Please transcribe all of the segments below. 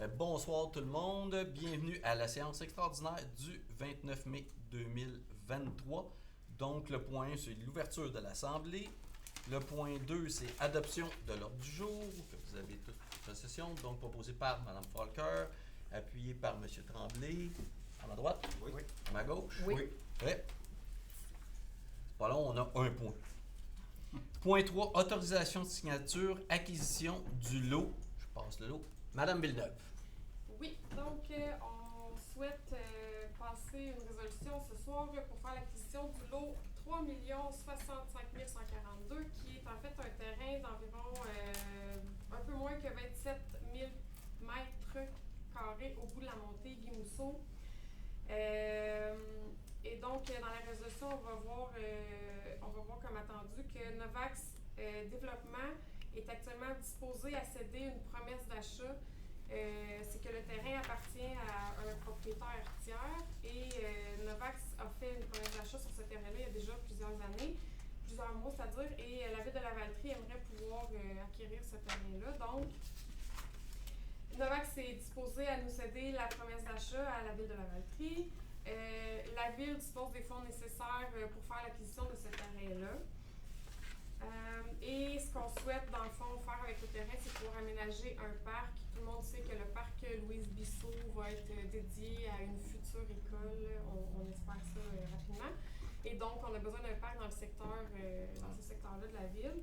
Bonsoir tout le monde, bienvenue à la séance extraordinaire du 29 mai 2023. Donc le point 1, c'est l'ouverture de l'Assemblée. Le point 2, c'est adoption de l'ordre du jour, que vous avez tous possession, donc proposé par Mme Falker, appuyé par M. Tremblay. À ma droite? Oui. À ma gauche? Oui. Prêt? C'est pas long, on a un point. Point 3, autorisation de signature, acquisition du lot. Je passe le lot. Madame Villeneuve. Oui, donc on souhaite passer une résolution ce soir pour faire l'acquisition du lot 3 65 142 qui est en fait un terrain d'environ un peu moins que 27 000 mètres carrés au bout de la montée Guy-Mousseau. Et donc, dans la résolution, on va voir comme attendu que Novax Développement est actuellement disposé à céder une promesse d'achat. C'est que le terrain appartient à un propriétaire tiers et Novax a fait une promesse d'achat sur ce terrain-là il y a déjà plusieurs années, plusieurs mois, c'est-à-dire, et la ville de Lavaltrie aimerait pouvoir acquérir ce terrain-là. Donc, Novax est disposé à nous céder la promesse d'achat à la ville de Lavaltrie. La ville dispose des fonds nécessaires pour faire l'acquisition de ce terrain-là. Et ce qu'on souhaite, dans le fond, faire avec le terrain, c'est pouvoir aménager un parc. Tout le monde sait que le parc Louise Bissot va être dédié à une future école. On espère ça rapidement. Et donc, on a besoin d'un parc dans le secteur, dans ce secteur-là de la ville.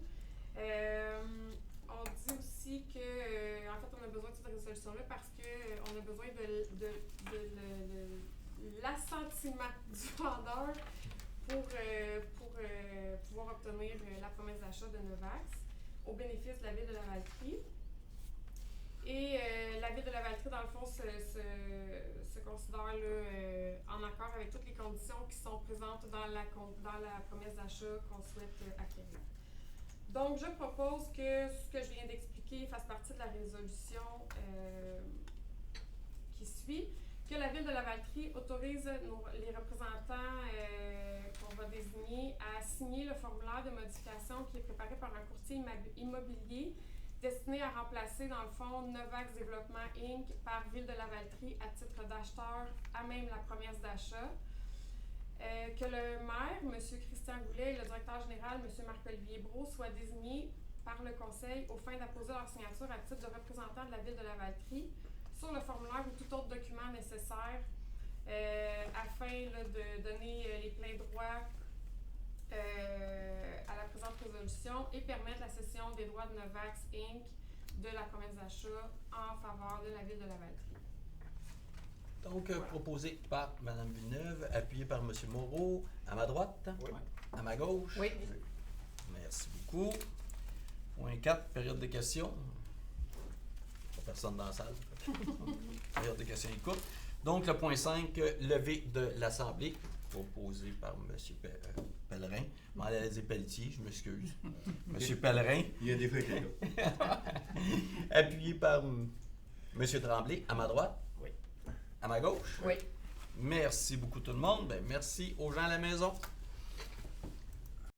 On dit aussi que, en fait, on a besoin de cette résolution-là parce qu'on a besoin de l'assentiment du vendeur pour pouvoir obtenir la promesse d'achat de Novax au bénéfice de la ville de Lavaltrie. Et la ville de Lavaltrie, dans le fond, se considère là, en accord avec toutes les conditions qui sont présentes dans la promesse d'achat qu'on souhaite acquérir. Donc, je propose que ce que je viens d'expliquer fasse partie de la résolution qui suit. Que la ville de Lavaltrie autorise les représentants qu'on va désigner à signer le formulaire de modification qui est préparé par un courtier immobilier destiné à remplacer, dans le fond, Novax Développement Inc. par Ville de Lavaltrie à titre d'acheteur à même la promesse d'achat. Que le maire, M. Christian Goulet, et le directeur général, M. Marc-Olivier Brault, soient désignés par le conseil aux fins d'apposer leur signature à titre de représentant de la Ville de Lavaltrie sur le formulaire ou tout autre document nécessaire afin là, de donner les pleins droits à la présente résolution et permettre la cession des droits de Novax Inc. de la promesse d'achat en faveur de la Ville de Lavaltrie. Donc, voilà. Proposé par Mme Villeneuve, appuyé par M. Moreau. À ma droite? Oui. À ma gauche? Oui. Merci beaucoup. Point 4, période de questions. Pas personne dans la salle. Période de questions écoute. Donc, le point 5, levée de l'Assemblée, proposé par M. Pellerin. Je m'en allais dire Pelletier, je m'excuse. M. Pellerin. Il a déjà été là. Appuyé par M. Tremblay. À ma droite? Oui. À ma gauche? Oui. Merci beaucoup tout le monde. Ben, merci aux gens à la maison.